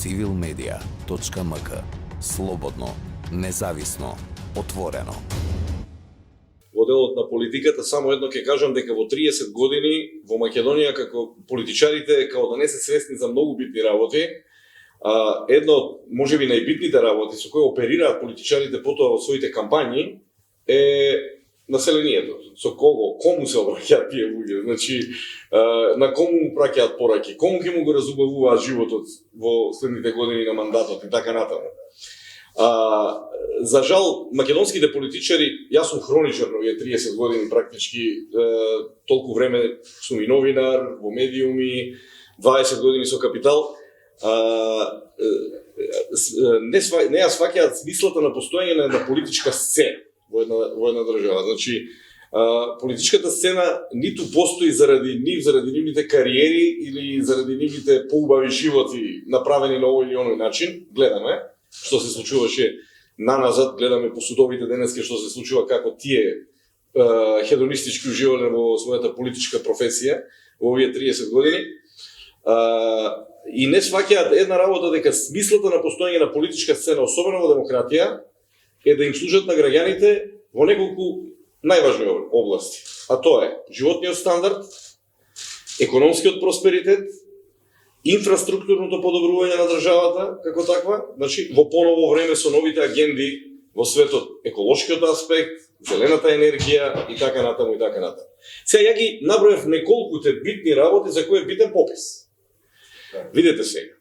civilmedia.mk. Слободно, независно, отворено. Во делот на политиката само едно ќе кажам дека во 30 години во Македонија како политичарите као да не се свесни за многу битни работи. Едно од можеби најбитните работи со кои оперираат политичарите потоа во своите кампањи е населението. Со кому се обраќаат тие луѓе? Значи, на кому му праќаат пораки? Кому ќе му го разубавуваат животот во следните години на мандатот и така натаму? За жал, македонските политичари, јас сум хроничар на овие 30 години практички, толку време сум и новинар, во медиуми, 20 години со Капитал, не ја сваќаат смислата на постоење на една политичка сцена во една држава. Значи, политичката сцена ниту постои заради нивните кариери или заради нивните поубави животи направени на овој или оној начин. Гледаме што се случуваше наназад, гледаме по судовите денески што се случува, како тие хедонистички уживале во својата политичка професија во овие 30 години. И не сваќаат една работа дека смислата на постоење на политичка сцена, особено во демократија, е да им служат на граѓаните во неколку најважни области. А тоа е животниот стандард, економскиот просперитет, инфраструктурното подобрување на државата како таква, значи во поново време со новите агенди во светот, еколошкиот аспект, зелената енергија и така натаму и така натаму. Сега ја ги наброев неколкуте битни работи за кои е битен попис. Видете сега,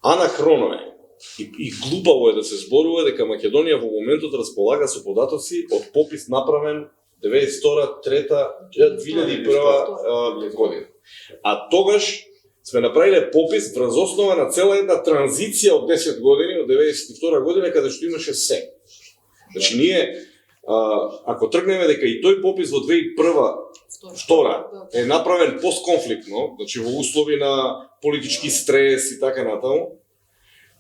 анахроно е и глупаво е да се зборува дека Македонија во моментот располага со податоци од попис направен 1992-2001 година. А тогаш сме направиле попис врз основа на цела една транзиција од 10 години, од 92 година, каде што имаше се. Значи ние, ако тргнеме дека и тој попис во 2001-2002 е направен постконфликтно, значи во услови на политички стрес и така натаму,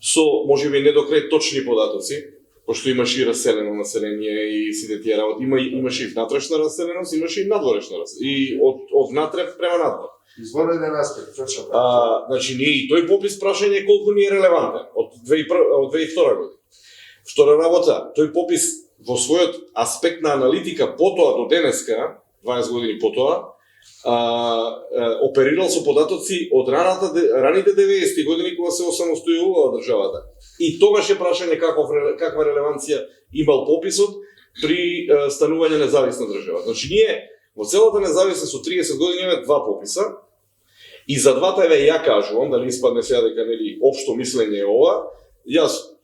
со можеби не до крај точни податоци, пошто имаше и раселено население и сите тие работи, имаше и внатрешна раселеност, имаше и надворешна раселеност, и од внатре према надвор. Извонреден аспект, точно. Значи ние и тој попис прашање е колку ни е релевантен од 2002 година. Втора работа, тој попис во својот аспект на аналитика потоа до денеска, 20 години потоа, оперирал со податоци од раните 90-ти години кога се осамостојувала државата. И тогаш е прашање каква релеванција имал пописот при станување независна држава. Значи ние во целата независност со 30 години имаме два пописа и за двата еве ја кажувам, дали испадне сега дека нели општо мислење е ова,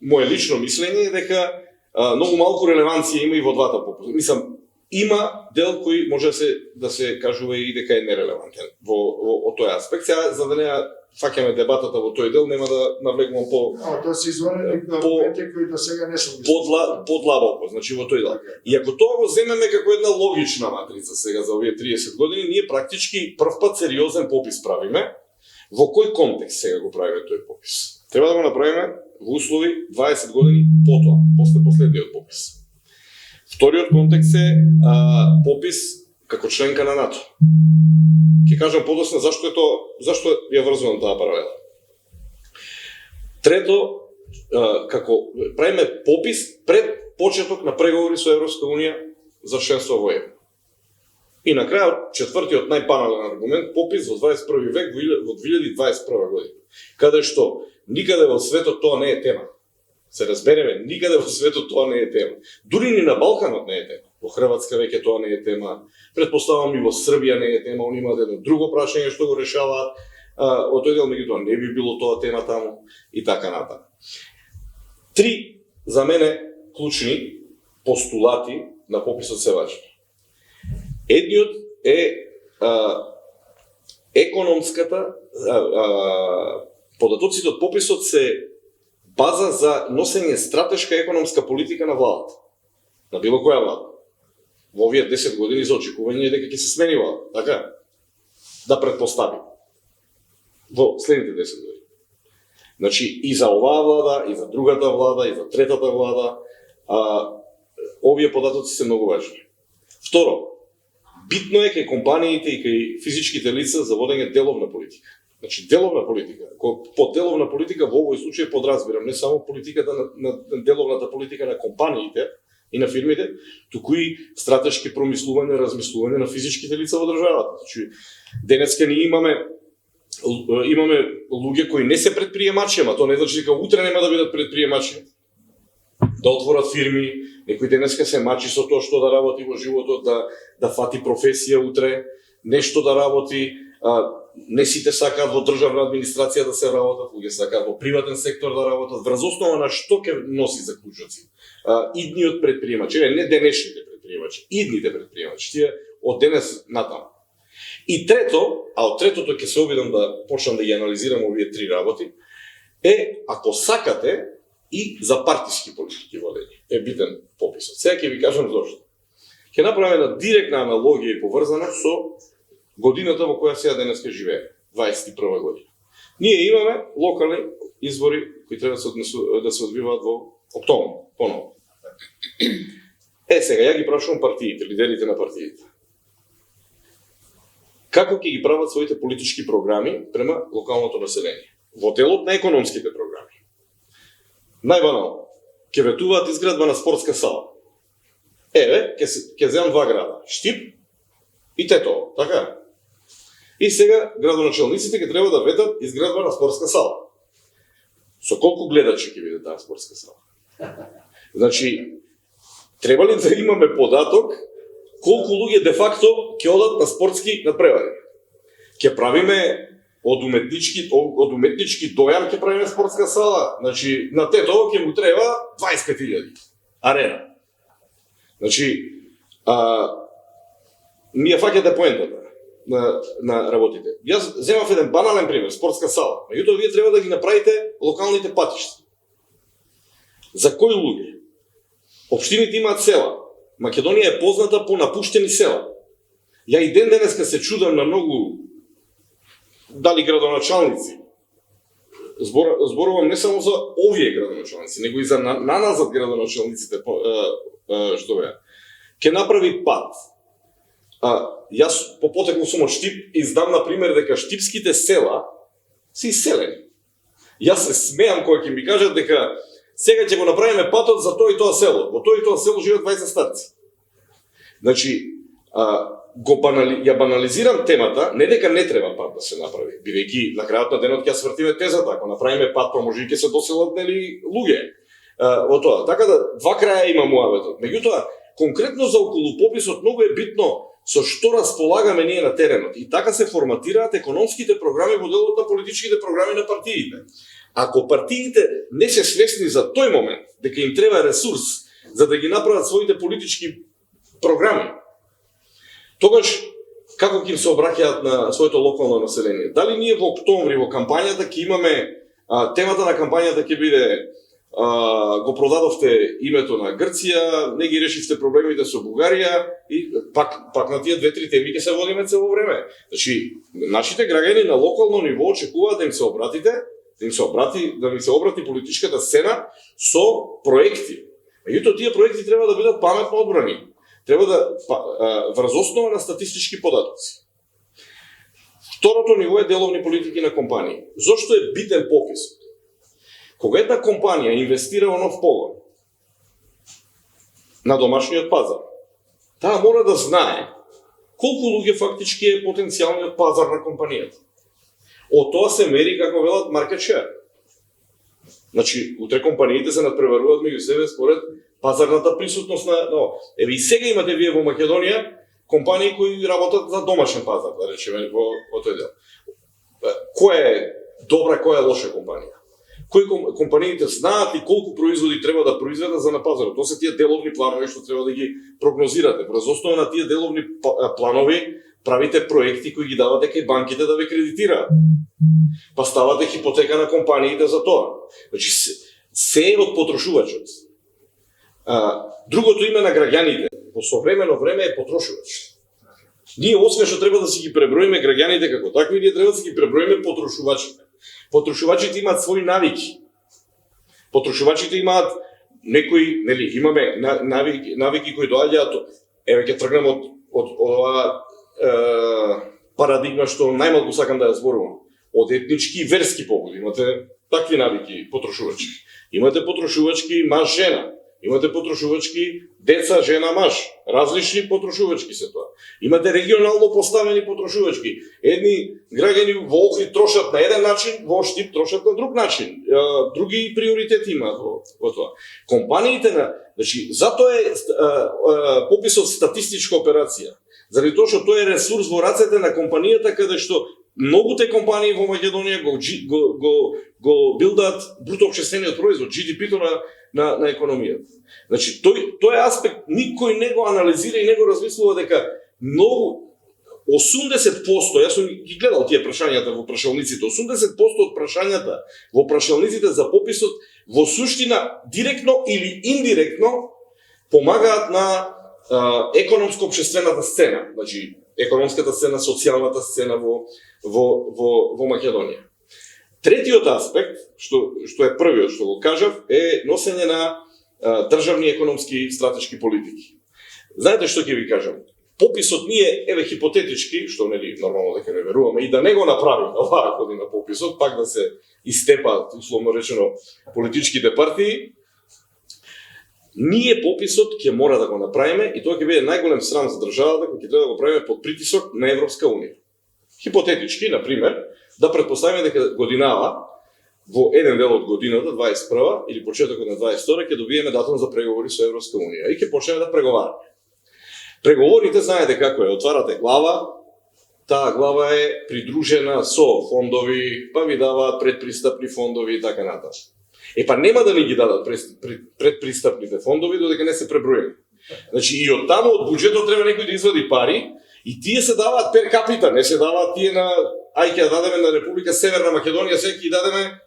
моje лично мислење е дека многу малку релеванција има и во двата пописа. Мислам, има дел кој може да се кажува и дека е нерелевантен во тој аспект. Сега, за да не фаќаме дебатата во тој дел, нема да навлегувам тоа се извонени документи кои до сега не се подлабоко, значи во тој дел. И ако тоа го земеме како една логична матрица сега за овие 30 години, ние практички прв пат сериозен попис правиме. Во кој контекст сега го правиме тој попис? Треба да го направиме во услови 20 години потоа, после последниот попис. Вториот контекст е попис како членка на НАТО. Ќе кажам подоцна зашто ја врзувам таа паралела. Трето, како правиме попис пред почеток на преговори со Европска унија за членство во ЕУ. И на крајот, четвртиот најбанален аргумент, попис во 21 век во 2021 година. Каде што никаде во светот тоа не е тема. Се разбереме, никаде во светот тоа не е тема. Дури ни на Балканот не е тема. Во Хрватска веќе тоа не е тема. Предпоставам и во Србија не е тема, они имаат едно друго прашање што го решаваат. Од тој дел меѓутоа не би било тоа тема таму и така натаму. Три за мене клучни постулати на пописот се важни. Едниот е економската податоците од пописот се база за носење стратешка економска политика на владата. На било која влада. Во овие 10 години за очекување дека ќе се смени влада, така? Да предпостави. Во следните 10 години. Значи и за оваа влада, и за другата влада, и за третата влада, овие податоци се многу важни. Второ, битно е кај компаниите и кај физичките лица за водење деловна политика. Значи, деловна политика. Под деловна политика во овој случај подразбирам не само политиката на деловната политика на компаниите и на фирмите, туку и стратешки промислување, размислување на физичките лица во државата. Значи, денеска ние имаме луѓе кои не се предприемачи, ама тоа не значи дека утре нема да бидат предприемачи. Да отворат фирми, некој денеска се мачи со тоа што да работи во животот, да фати професија утре, нешто да работи, не сите сакаат во државна администрација да се работат, луѓе сакаат во приватен сектор да работат, врз основа на што ќе носи заклучоци. Идниот предприемачи, не денешните предприемачи, идните предприемачи, тие од денес натаму. И трето, а од третото ќе се обидам да почнам да ги анализирам овие три работи, ако сакате, и за партиски политики водење. Битен пописот. Сега ќе ви кажам зошто. Ќе направиме една директна аналогија и поврзана со годината во која сега денеска живее, 21 година. Ние имаме локални избори кои треба да се одвиваат во октомври, поново. Сега ја ги прашувам партиите, лидерите на партиите. Како ќе ги прават своите политички програми према локалното население? Во делот на економските програми. Најбанално, ќе ветуваат изградба на спортска сала. Ќе земам два града, Штип и Тетово, така? И сега градоначалниците ќе треба да ветат изградба на спортска сала. Со колку гледачи ќе биде таа спортска сала? Значи, треба ли да имаме податок колку луѓе де факто ќе одат на спортски надпревари? Ќе правиме од уметнички дојам ќе правиме спортска сала. Значи, на Тетово ќе му треба 25.000 арена. Значи, ми ја фаќате поентата на работите. Јас земав еден банален пример, спортска сала. Меѓутоа, вие треба да ги направите локалните патишта. За кои луѓе? Општините имаат села. Македонија е позната по напуштени села. Ја и ден денеска се чудам на многу дали градоначалници. Зборувам не само за овие градоначалници, него и за наназад градоначалниците што беа. Ке направи пат. Јас по потекло сум од Штип и знам на пример дека штипските села се иселени. Јас се смеам кога ќе ми кажат дека сега ќе го направиме патот за тоа и тоа село. Во тоа и тоа село живеат 20 старци. Значи, ја банализирам темата, не дека не треба пат да се направи, бидејќи на крајот на денот ќе свртиме тезата, ако направиме пат, па може и ќе се доселат нели луѓе во тоа. Така да два краја има муабетот. Меѓутоа, конкретно за околу пописот многу е битно со што располагаме ние на теренот. И така се форматираат економските програми во делот на политичките програми на партиите. Ако партиите не се свесни за тој момент дека им треба ресурс за да ги направат своите политички програми, тогаш како ќе им се обраќаат на своето локално население? Дали ние во октомври во кампањата ќе имаме темата на кампањата ќе биде го продадовте името на Грција, не ги решивте проблемите со Бугарија и пак на тие две-три теми ќе се водиме цело време. Значи, нашите граѓани на локално ниво очекуваат да им се обратите, да ми се обрати политичката сцена со проекти. Меѓутоа тие проекти треба да бидат паметно одбрани. Треба да врз основа на статистички податоци. Второто ниво е деловни политики на компании. Зошто е битен пописот? Кога една компанија инвестира во нов погон на домашниот пазар, таа мора да знае колку луѓе фактички е потенцијалниот пазар на компанијата. Од тоа се мери, како велат, market share. Значи, утре компаниите се надпреваруваат меѓу себе според пазарната присутност на... Еве и сега имате вие во Македонија компании кои работат за домашен пазар, да речеме, во тој дел. Која е добра, која е лоша компанија? Кои компаниите знаат и колку производи треба да произведат за на пазарот? Тоа се тие деловни планови што треба да ги прогнозирате. Врз основа на тие деловни планови правите проекти кои ги дават дека и банките да ве кредитираат. Па ставате хипотека на компаниите за тоа. Значи, се е од потрошувачот. Другото име на граѓаните во современо време е потрошувач. Ние освен што треба да си ги преброиме граѓаните како такви, ние треба да си ги преброиме потрошувачите. Потрошувачите имаат своји навики. Потрошувачите имаат некои, нели, имаме навики кои доаѓаат, еве ќе тргнам од оваа парадигма што најмалку сакам да ја зборувам. од етнички и верски поводи. Имате такви навики потрошувачки. Имате потрошувачки маж-жена. Имате потрошувачки деца, жена, маж. Различни потрошувачки се тоа. Имате регионално поставени потрошувачки. Едни граѓани во Охрид трошат на еден начин, во Штип трошат на друг начин. Други приоритети имаат во тоа. Компаниите значи, затоа е пописот статистичка операција. Заради тоа што тој е ресурс во рацете на компанијата каде што многуте компании во Македонија го билдаат бруто општествениот производ, GDP-то на економијата. Значи, тој аспект никој не го анализира и не го размислува дека многу 80%, јас сум ги гледал тие прашањата во прашалниците, 80% од прашањата во прашалниците за пописот во суштина директно или индиректно помагаат на економско-општествената сцена, значи економската сцена, социјалната сцена во Македонија. Третиот аспект, што е првиот што го кажав, е носење на државни економски стратешки политики. Знаете што ќе ви кажам? Пописот ние, еве хипотетички, што нели нормално дека не веруваме и да не го направиме оваа година пописот, пак да се истепаат, условно речено, политичките партии, ние пописот ќе мора да го направиме и тоа ќе биде најголем срам за државата кој ќе треба да го правиме под притисок на Европска унија. Хипотетички, на пример, да претпоставиме дека годинава во еден дел од годината, 21 или почетокот на 22 ќе добиеме датум за преговори со Европска унија и ќе почнеме да преговараме. Преговорите, знаете како е, отварате глава, таа глава е придружена со фондови, па ви даваат предпристапни фондови и така натаму. Па нема да ни ги дадат предпристапните фондови додека не се преброени. Значи и од таму од буџетот треба некој да извади пари и тие се даваат пер капита, не се даваат тие на ќе да дадеме на Република Северна Македонија, сега ќе дадеме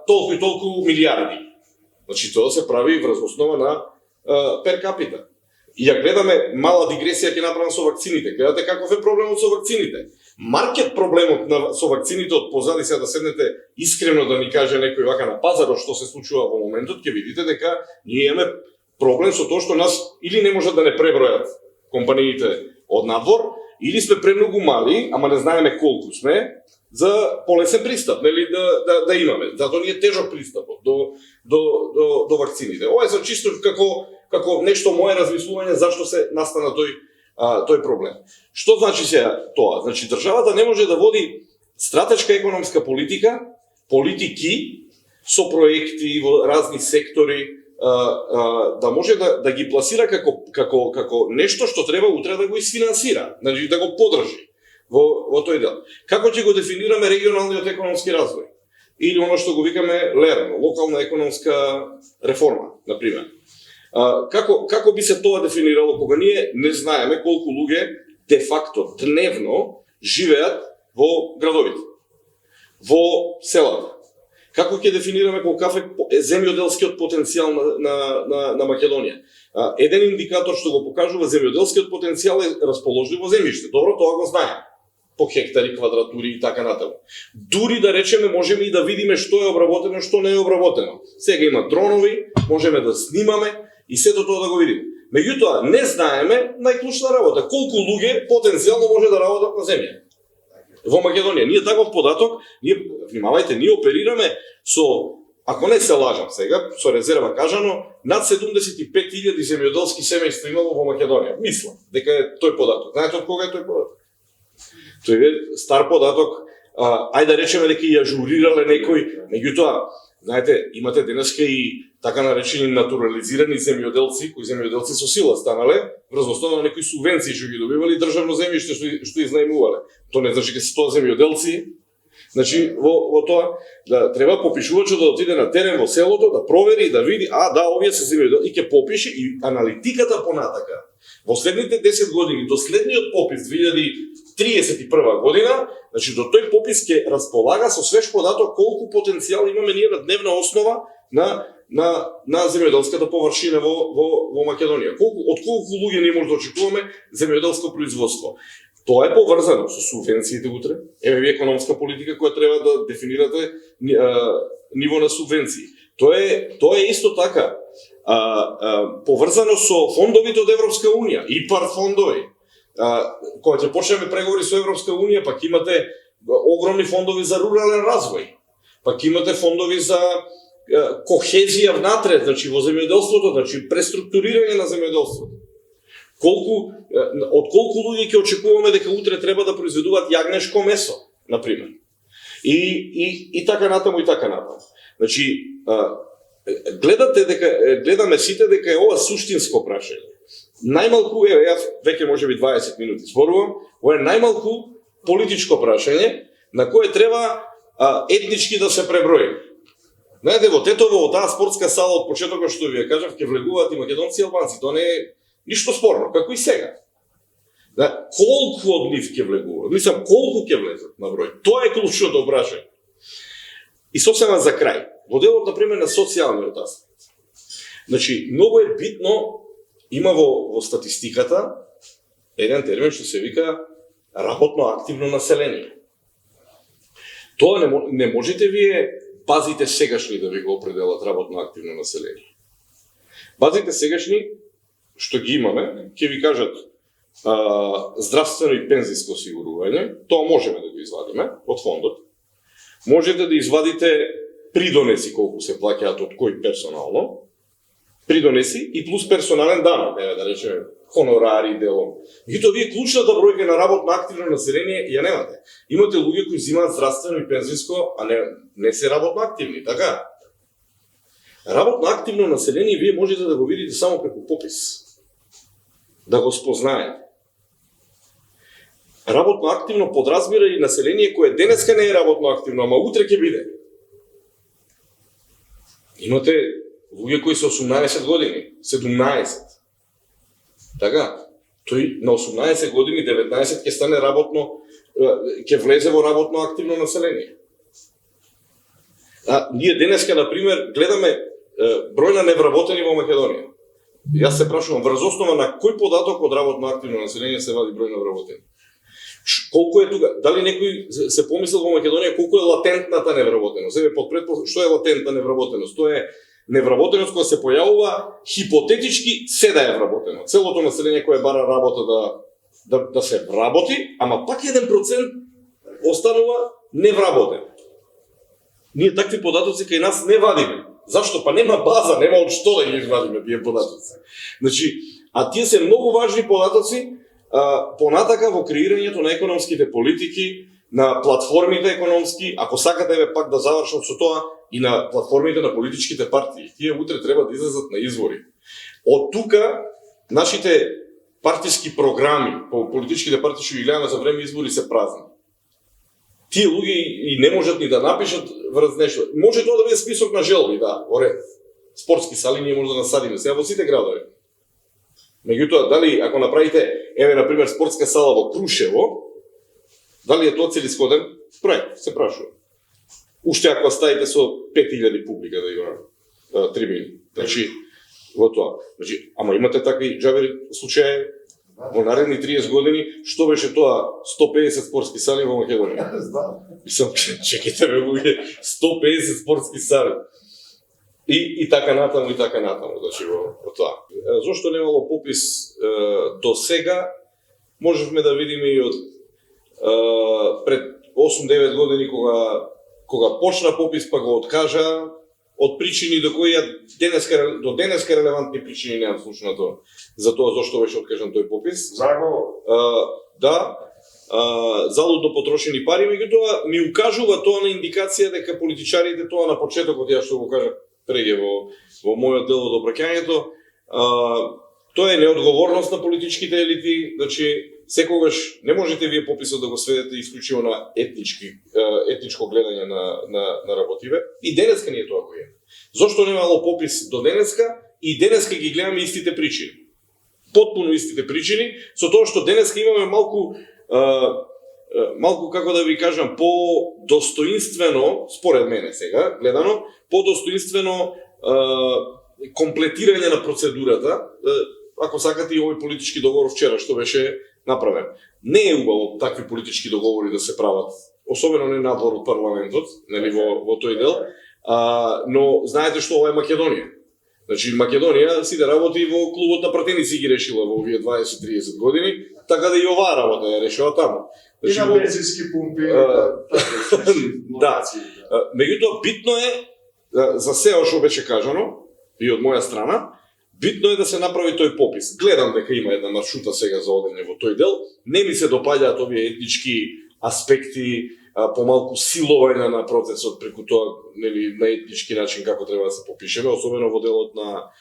толку и толку милиарди. Значи тоа се прави врз основа на пер капита. И ја гледаме, мала дигресија ќе направам со вакцините. Гледате каков е проблемот со вакцините. Маркет проблемот со вакцините од позади, сега да седнете искрено да ни каже некој вака на пазарот што се случува во моментот, ќе видите дека ние имаме проблем со тоа што нас или не можат да не пребројат компаниите од надвор, или сме премногу мали, ама не знаеме колку сме, за полесен пристап, нели да имаме. Затоа ни е тежок пристапот до вакцините. Ова е за чисто како нешто мое размислување зашто се настана тој проблем. Што значи сега тоа? Значи државата не може да води стратешка економска политики со проекти во разни сектори, да може да ги пласира како нешто што треба утре да го isfinansira, значи да го подржи во тој дел. Како ќе го дефинираме регионалниот економски развој? Или оно што го викаме ЛЕРН, локална економска реформа, на пример. Како би се тоа дефинирало кога ние не знаеме колку луѓе де факто дневно живеат во градовите, во селата? Како ќе дефинираме колкав е земјоделскиот потенцијал на Македонија? Еден индикатор што го покажува земјоделскиот потенцијал е расположливо земјиште. Добро, тоа го знаеме. По хектари, квадратури и така натаму. Дури да речеме можеме и да видиме што е обработено, што не е обработено. Сега има дронови, можеме да снимаме и сето тоа да го видиме. Меѓутоа, не знаеме најклучна работа. Колку луѓе потенцијално може да работат на земја во Македонија. Ние таков податок, внимавајте, ние оперираме со, ако не се лажам сега, со резерва кажано, над 75.000 земјоделски семејства имало во Македонија. Мислам дека е тој податок. Знаете од кога е тој податок? Тој е стар податок, ајде да речеме дека ја ажурирале некој, меѓутоа, знаете, имате денеска и така наречени натурализирани земјоделци, кои земјоделци со сила станале, врз основа на некои субвенции што ги добивали државно земјиште што изнајмувале. Тоа не значи дека се тоа земјоделци. Значи во тоа да треба попишувачот да отиде на терен во селото, да провери, да види, овие се земјоделци и ќе попише и аналитиката понатака. Во следните 10 години до следниот попис 2031 година, значи до тој попис ќе располага со свеж податок колку потенцијал имаме ние на дневна основа на земјоделската површина во Македонија. Од колку луѓе ние може да очекуваме земјоделско производство. Тоа е поврзано со субвенциите утре. Еве ви економска политика која треба да дефинирате ниво на субвенции. Тоа е исто така поврзано со фондовите од Европска унија, ИПАР фондови. Кога ќе почнеме преговори со Европска унија, пак имате огромни фондови за рурален развој. Пак имате фондови за кохезија внатре, значи во земјоделството, значи преструктурирање на земјоделството. Од колку луѓе ќе очекуваме дека утре треба да произведуваат јагнешко месо, на пример. И така натаму и така натаму. Значи, гледаме сите дека е ова суштинско прашање. Најмалку, јас веќе можеби 20 минути зборувам, ова е најмалку политичко прашање на кое треба етнички да се преброи. Знаете, во Тетово, во таа спортска сала од почетокот што ви ја кажав, ќе влегуваат и македонци и албанци, тоа не е ништо спорно, како и сега. Да, колку од нив ќе влегуваат? Мислам, колку ќе влезат на број? Тоа е клучното прашање. И сосема за крај. Во делот, например, на социјалниот аспект. Значи, многу е битно, има во статистиката еден термин што се вика работно активно население. Тоа не можете вие базите сегашни да ви го определат работно активно население. Базите сегашни што ги имаме, ќе ви кажат здравствено и пензиско осигурување, тоа можеме да го извадиме од фондот. Можете да извадите придонеси колку се плаќаат од кој персонално, придонеси и плюс персонален данок, да речеме хонорари, делом. Меѓутоа вие клучната бројка на работно активно население ја немате. Имате луѓе кои взимаат здравствено и пензиско, а не се работно активни, така? Работно активно население вие можете да го видите само преку попис. Да го спознаете. Работно активно подразбира и население кое денеска не е работно активно, ама утре ќе биде. Имате луѓе кои се 18 години, 17. Така, тој на 18 години, 19 ќе стане работно, ќе влезе во работно активно население. Ние денеска, например, гледаме број на невработени во Македонија. Јас се прашувам, врз основа на кој податок од работно активно население се вади број на невработени? Колку е тука? Дали некој се помислил во Македонија колку е латентната невработеност? Еве под претпоставка, што е латентна невработеност? Тоа е невработеност која се појавува хипотетички се да е вработено. Целото население кое бара работа да се вработи, ама пак 1% останува невработен. Ние такви податоци кај нас не вадиме. Зашто? Па нема база, нема од што да ги извадиме тие податоци. Значи, а тие се многу важни податоци понатака во креирањето на економските политики, на платформите економски, ако сакате еве пак да завршам со тоа, и на платформите на политичките партии. Тие утре треба да излезат на избори. Од тука, нашите партиски програми по политичките партии што ги гледаме за време избори се празни. Тие луѓе и не можат ни да напишат врз нешто. Може тоа да биде список на желби, да, во ред. Спортски сали ние може да насадиме сега во сите градови. Меѓутоа, дали ако направите, еве на пример спортска сала во Крушево, дали е тоа целисходен проект, се прашува. Уште ако ставите со 5000 публика да има трибини. Значи, во тоа. Значи, ама имате такви џабери случаи во наредни 30 години, што беше тоа 150 спортски сали во Македонија? Мислам, чекайте бе луѓе, 150 спортски сали. И така натаму, значи во тоа. Зошто немало попис до сега, можевме да видиме и од пред 8-9 години кога почна попис па го откажа, од причини до кои до денеска релевантни причини немам слушнато за тоа зошто беше откажан тој попис. Да, залудно потрошени пари, меѓутоа ми укажува тоа на индикација дека политичарите тоа на почетокот, ја што го кажа преге во мојот дел од обраќањето, тоа е неодговорност на политичките елити, значи секогаш не можете вие пописот да го сведете исклучиво на етничко гледање на работиве. И денеска не е тоа кој е. Зошто немало попис до денеска и денеска ги гледаме истите причини. Потпуно истите причини, со тоа што денеска имаме малку како да ви кажам, по-достоинствено, според мене сега, гледано, по-достоинствено комплетирање на процедурата, ако сакате и овој политички договор вчера што беше направен. Не е убаво такви политички договори да се прават, особено не надвор од парламентот, нели во тој дел, но знаете што ова е Македонија. Значи Македонија сите работи во клубот на пратеници ги решила во овие 20-30 години, така да и оваа работа ја решила таму. И Значи, на во- бензински пумпи. Да. Меѓутоа, битно е, за се што беше кажано, и од моја страна, битно е да се направи тој попис. Гледам дека има една маршрута сега за одење во тој дел. Не ми се допаѓаат овие етнички аспекти, помалку силување на процесот преку тоа, нели, на етнички начин како треба да се попишеме, особено во делот на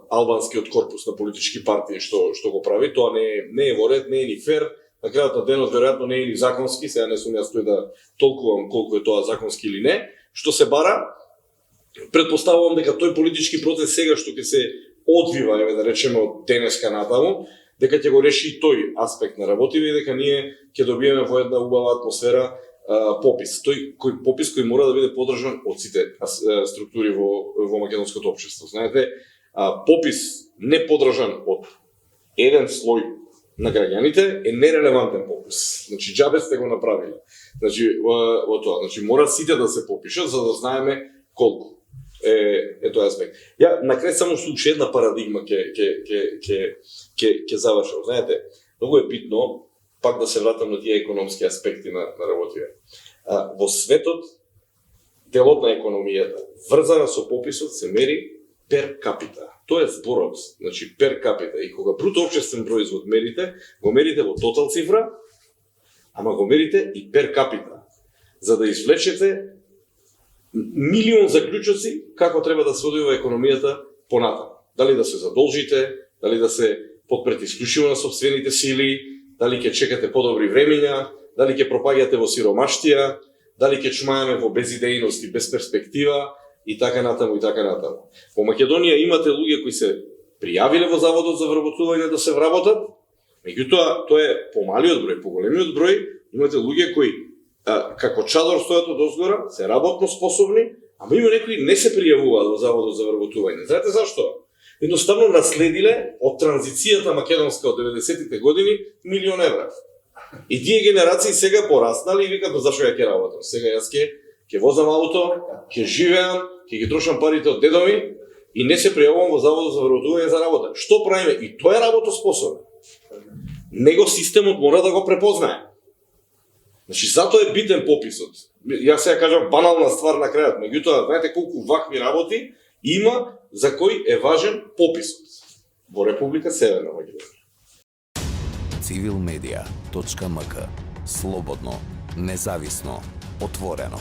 албанскиот корпус на политички партии што го прави. Тоа не е во ред, не е ни фер. На крајот на денот веројатно не е ни законски, сега не сум јас тој да толкувам колку е тоа законски или не. Што се бара, претпоставувам дека тој политички процес сега што ќе се одвива, еве да речеме од денеска натаму, дека ќе го реши и тој аспект на работиве и дека ние ќе добиеме во една убава атмосфера попис. Тој попис кој мора да биде поддржан од сите структури во македонското општество. Знаете, попис не поддржан од еден слој на граѓаните е нерелевантен попис. Значи џабе сте го направиле. Значи во тоа, значи мора сите да се попишат за да знаеме колку е тој аспект. Ја на крај само со уште една парадигма ќе завршам. Знаете, многу е битно пак да се вратам на тие економски аспекти на работиве. Во светот делот на економијата врзана со пописот се мери пер капита. Тоа е зборот, значи пер капита. И кога бруто општествен производ мерите, го мерите во тотал цифра, ама го мерите и пер капита, за да извлечете милион заклучоци како треба да се одвива економијата понатаму. Дали да се задолжите, дали да се подпрете исклучиво на сопствените сили, дали ќе чекате подобри времења, дали ќе пропаѓате во сиромаштија, дали ќе чумаеме во безидејност и без перспектива и така натаму и така натаму. Во Македонија имате луѓе кои се пријавиле во Заводот за вработување да се вработат, меѓутоа тоа е помалиот број, поголемиот број имате луѓе кои како чадор стојат од озгора, се работно способни, ама има некои не се пријавуваат во Заводот за вработување. Знаете зашто? Едноставно наследиле од транзицијата македонска од 90-тите години милион евра. И тие генерации сега пораснали и викат зашо ја ќе работам. Сега јас ќе возам ауто, ќе живеам, ќе ги трошам парите од дедови и не се пријавувам во Заводот за вработување за работа. Што правиме? И тој е работоспособен. Него системот мора да го препознае. Значи, затоа е битен пописот. Јас сега кажам банална ствар на крајот, меѓутоа, знаете колку вакви работи има за кој е важен пописот во Република Северна Македонија. Civilmedia.mk. Слободно, независно, отворено.